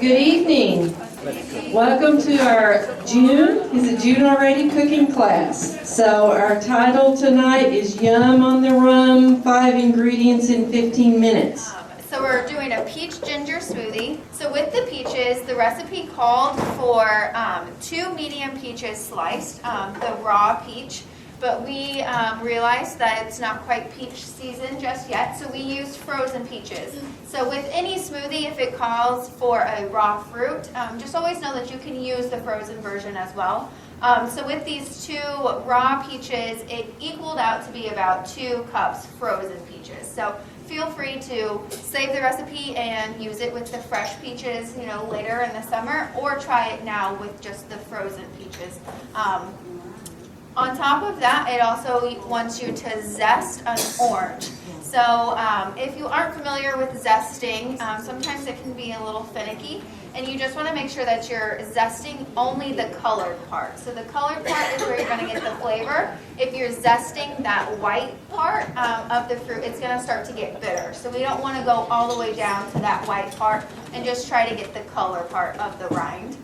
Good evening. Welcome to our Is it June already? Cooking class. So our title tonight is Yum on the Rum, 5 ingredients in 15 minutes. So we're doing a peach ginger smoothie. So with the peaches, the recipe called for 2 medium peaches sliced, the raw peach. But we realized that it's not quite peach season just yet, so we used frozen peaches. So with any smoothie, if it calls for a raw fruit, just always know that you can use the frozen version as well. So with these 2 raw peaches, it equaled out to be about 2 cups frozen peaches. So feel free to save the recipe and use it with the fresh peaches, later in the summer, or try it now with just the frozen peaches. On top of that, it also wants you to zest an orange. So if you aren't familiar with zesting, sometimes it can be a little finicky, and you just want to make sure that you're zesting only the colored part. So the colored part is where you're going to get the flavor. If you're zesting that white part of the fruit, it's going to start to get bitter. So we don't want to go all the way down to that white part and just try to get the color part of the rind.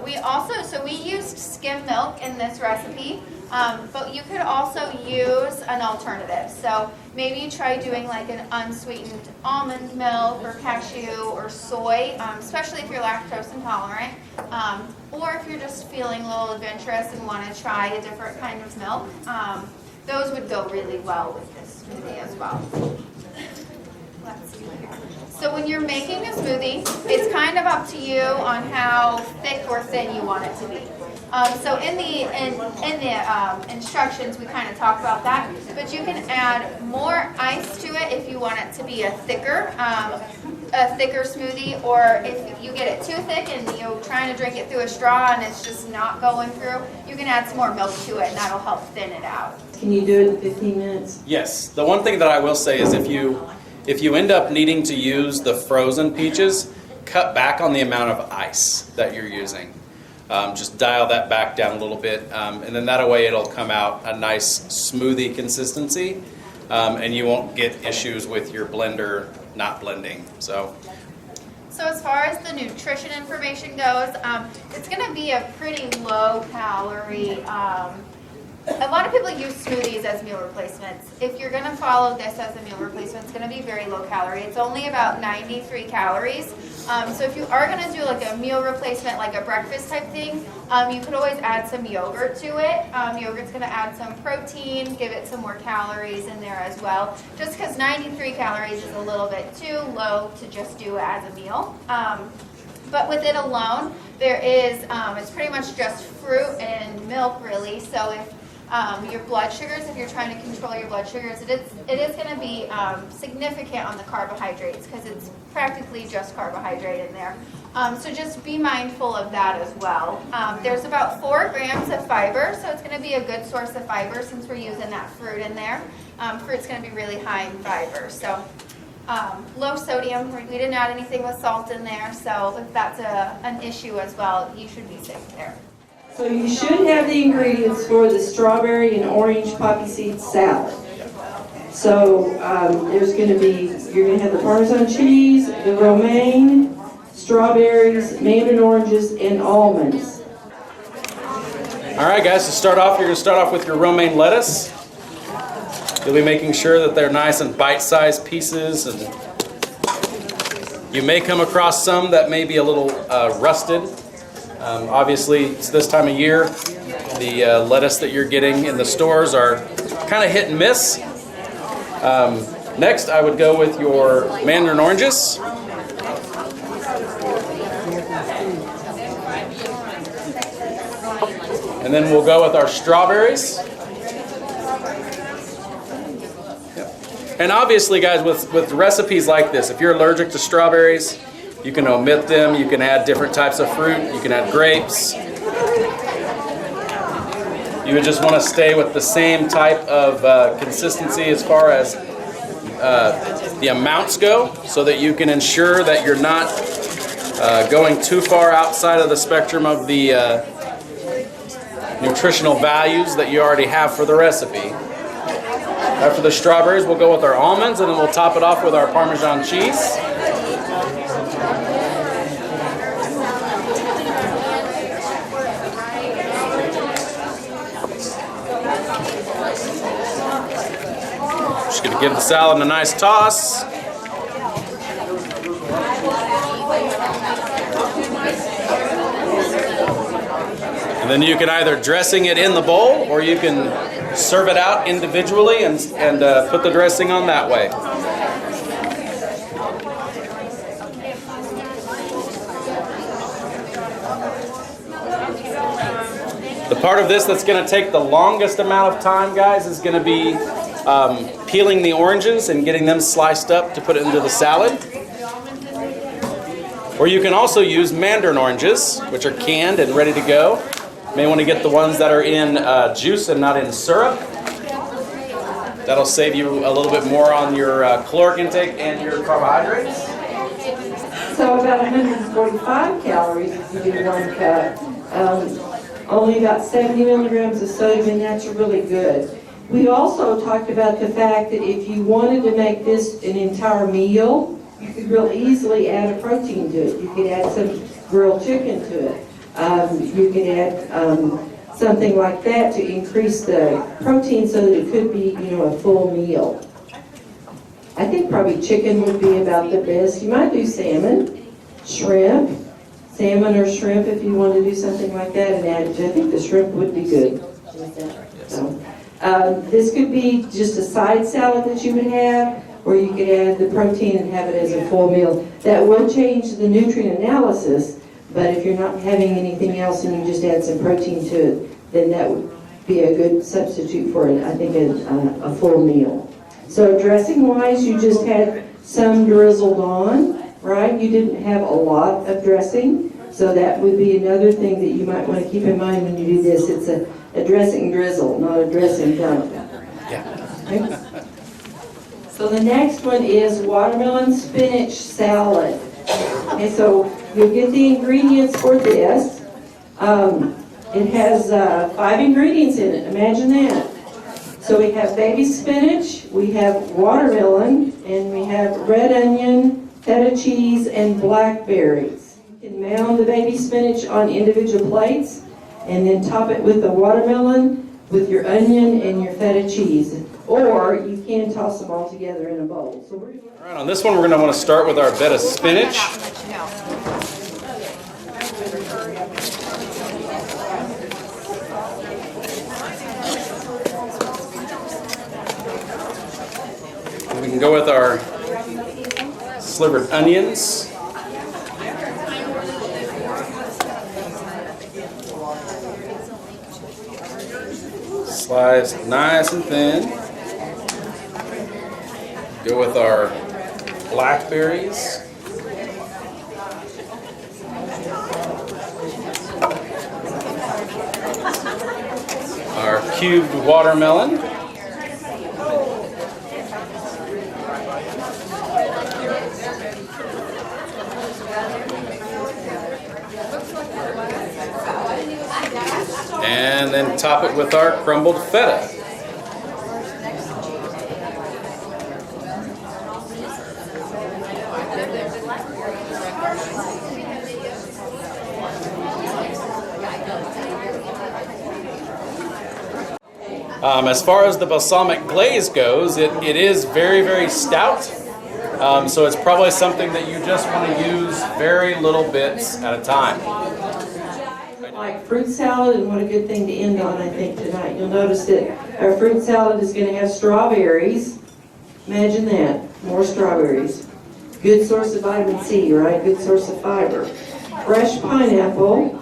We used skim milk in this recipe, but you could also use an alternative. So maybe try doing like an unsweetened almond milk or cashew or soy, especially if you're lactose intolerant, or if you're just feeling a little adventurous and want to try a different kind of milk. Those would go really well with this smoothie as well. Let's see here. So when you're making a smoothie, it's kind of up to you on how thick or thin you want it to be. So in the instructions, we kind of talk about that, but you can add more ice to it if you want it to be a thicker smoothie, or if you get it too thick and you're trying to drink it through a straw and it's just not going through, you can add some more milk to it and that'll help thin it out. Can you do it in 15 minutes? Yes. The one thing that I will say is if you end up needing to use the frozen peaches, cut back on the amount of ice that you're using. Just dial that back down a little bit, and then that way it'll come out a nice smoothie consistency, and you won't get issues with your blender not blending. So as far as the nutrition information goes, it's going to be a pretty low calorie. A lot of people use smoothies as meal replacements. If you're going to follow this as a meal replacement, it's going to be very low calorie. It's only about 93 calories. So if you are going to do like a meal replacement, like a breakfast type thing, you could always add some yogurt to it. Yogurt's going to add some protein, give it some more calories in there as well. Just because 93 calories is a little bit too low to just do as a meal. But with it alone, there is, it's pretty much just fruit and milk really. So if your blood sugars, if you're trying to control your blood sugars, it is going to be significant on the carbohydrates because it's practically just carbohydrate in there. So just be mindful of that as well. There's about 4 grams of fiber, so it's going to be a good source of fiber since we're using that fruit in there. Fruit's going to be really high in fiber. So low sodium, we didn't add anything with salt in there, so if that's an issue as well, you should be safe there. So you should have the ingredients for the strawberry and orange poppy seed salad. So you're going to have the Parmesan cheese, the romaine, strawberries, mandarin oranges, and almonds. all right, guys, to start off, you're going to start off with your romaine lettuce. You'll be making sure that they're nice and bite-sized pieces, and you may come across some that may be a little rusted. Obviously, it's this time of year. The lettuce that you're getting in the stores are kind of hit and miss. Next, I would go with your mandarin oranges. And then we'll go with our strawberries. And obviously, guys, with recipes like this, if you're allergic to strawberries, you can omit them. You can add different types of fruit. You can add grapes. You would just want to stay with the same type of consistency as far as the amounts go, so that you can ensure that you're not going too far outside of the spectrum of the nutritional values that you already have for the recipe. After the strawberries, we'll go with our almonds, and then we'll top it off with our Parmesan cheese. Gonna give the salad a nice toss. And then you can either dressing it in the bowl, or you can serve it out individually and put the dressing on that way. The part of this that's going to take the longest amount of time, guys, is going to be peeling the oranges and getting them sliced up to put it into the salad. Or you can also use mandarin oranges, which are canned and ready to go. You may want to get the ones that are in juice and not in syrup. That'll save you a little bit more on your caloric intake and your carbohydrates. So about 145 calories if you do 1 cup. Only about 70 milligrams of sodium, and that's really good. We also talked about the fact that if you wanted to make this an entire meal, you could real easily add a protein to it. You could add some grilled chicken to it. You could add something like that to increase the protein so that it could be, a full meal. I think probably chicken would be about the best. You might do salmon, shrimp, salmon or shrimp if you want to do something like that and add it. I think the shrimp would be good. So, this could be just a side salad that you would have, or you could add the protein and have it as a full meal. That would change the nutrient analysis, but if you're not having anything else and you just add some protein to it, then that would be a good substitute for it, I think, a full meal. So dressing-wise, you just had some drizzled on, right? You didn't have a lot of dressing, so that would be another thing that you might want to keep in mind when you do this. It's a dressing drizzle, not a dressing dump. Yeah. Okay? So the next one is watermelon spinach salad. Okay, so you'll get the ingredients for this. It has 5 ingredients in it, imagine that. So we have baby spinach, we have watermelon, and we have red onion, feta cheese, and blackberries. You can mound the baby spinach on individual plates and then top it with the watermelon, with your onion and your feta cheese. Or you can toss them all together in a bowl. So we're gonna... All right, on this one, we're going to want to start with our bed of spinach. We can go with our slivered onions. Sliced nice and thin. Go with our blackberries. Our cubed watermelon. And then top it with our crumbled feta. As far as the balsamic glaze goes, it is very, very stout. So it's probably something that you just want to use very little bits at a time. Like fruit salad, and what a good thing to end on, I think, tonight. You'll notice that our fruit salad is going to have strawberries. Imagine that, more strawberries. Good source of vitamin C, right? Good source of fiber. Fresh pineapple,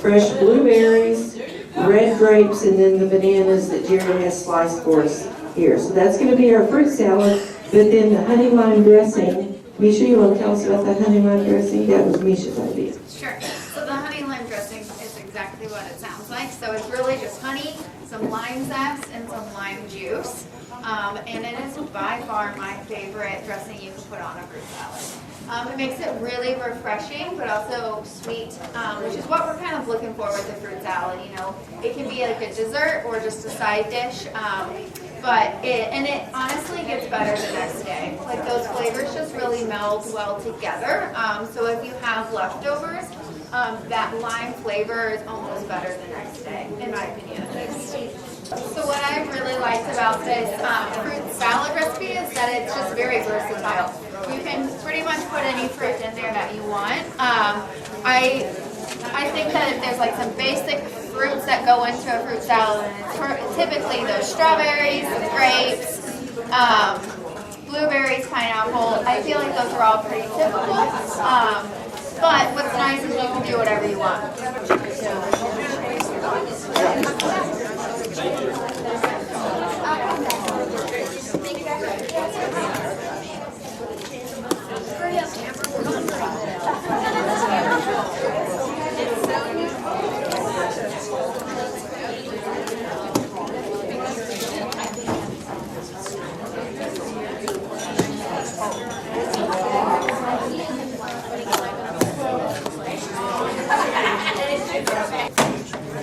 fresh blueberries, red grapes, and then the bananas that Jerry has sliced for us here. So that's going to be our fruit salad, but then the honey lime dressing. Misha, you want to tell us about that honey lime dressing? That was Misha's idea. Sure. So the honey lime dressing is exactly what it sounds like. So it's really just honey, some lime zest, and some lime juice. And it is by far my favorite dressing you can put on a fruit salad. It makes it really refreshing, but also sweet, which is what we're kind of looking for with the fruit salad. You know, it can be like a dessert or just a side dish, but it honestly gets better the next day. Like those flavors just really meld well together. So if you have leftovers, that lime flavor is almost better the next day, in my opinion at least. So what I really liked about this fruit salad recipe is that it's just very versatile. You can pretty much put any fruit in there that you want. I think that there's like some basic fruits that go into a fruit salad, and it's typically those strawberries, grapes, blueberries, pineapple. I feel like those are all pretty typical. But what's nice is you can do whatever you want.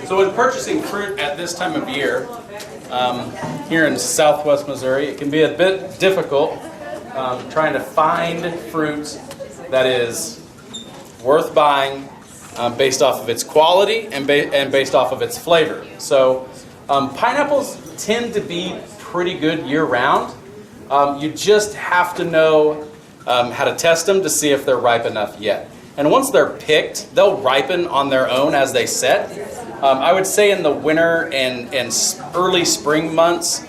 So when purchasing fruit at this time of year, here in Southwest Missouri, it can be a bit difficult trying to find fruit that is worth buying based off of its quality and based off of its flavor. So pineapples tend to be pretty good year-round. You just have to know how to test them to see if they're ripe enough yet. And once they're picked, they'll ripen on their own as they set. I would say in the winter and early spring months,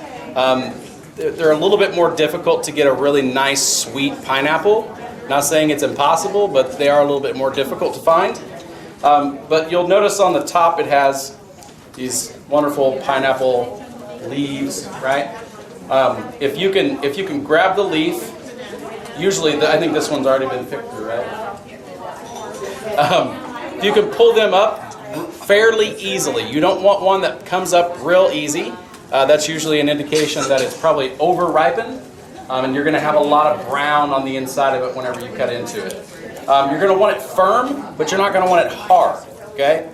they're a little bit more difficult to get a really nice sweet pineapple. Not saying it's impossible, but they are a little bit more difficult to find. But you'll notice on the top it has these wonderful pineapple leaves, right? If you can grab the leaf, usually I think this one's already been picked through, right? You can pull them up fairly easily. You don't want one that comes up real easy. That's usually an indication that it's probably over-ripened, and you're going to have a lot of brown on the inside of it whenever you cut into it. You're going to want it firm, but you're not going to want it hard, okay?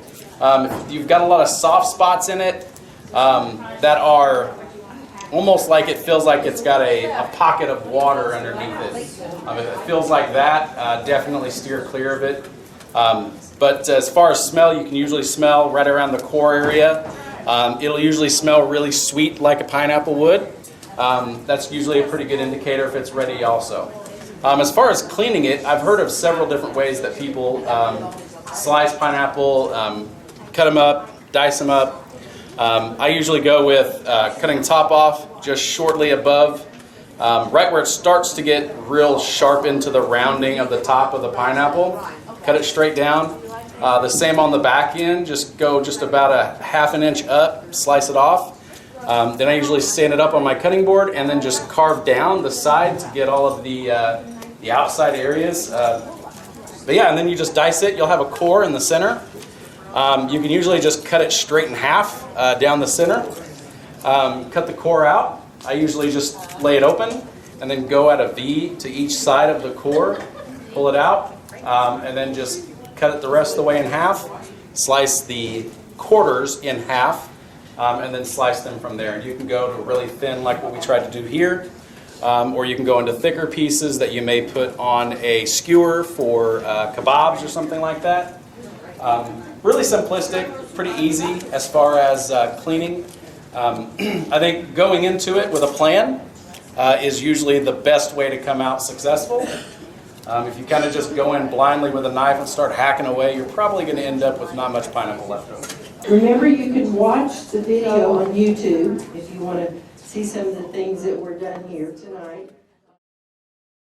You've got a lot of soft spots in it that are almost like it feels like it's got a pocket of water underneath it. If it feels like that, definitely steer clear of it. But as far as smell, you can usually smell right around the core area. It'll usually smell really sweet like a pineapple would. That's usually a pretty good indicator if it's ready also. As far as cleaning it, I've heard of several different ways that people slice pineapple, cut them up, dice them up. I usually go with cutting top off just shortly above, right where it starts to get real sharp into the rounding of the top of the pineapple. Cut it straight down. The same on the back end, just go just about a ½ an inch up, slice it off. Then I usually stand it up on my cutting board and then just carve down the side to get all of the outside areas. But yeah, and then you just dice it. You'll have a core in the center. You can usually just cut it straight in half down the center. Cut the core out. I usually just lay it open and then go at a V to each side of the core, pull it out, and then just cut it the rest of the way in half, slice the quarters in half, and then slice them from there. You can go to really thin like what we tried to do here, or you can go into thicker pieces that you may put on a skewer for kebabs or something like that. Really simplistic, pretty easy as far as cleaning. I think going into it with a plan is usually the best way to come out successful. If you kind of just go in blindly with a knife and start hacking away, you're probably going to end up with not much pineapple left over. Remember, you can watch the video on YouTube if you want to see some of the things that were done here tonight.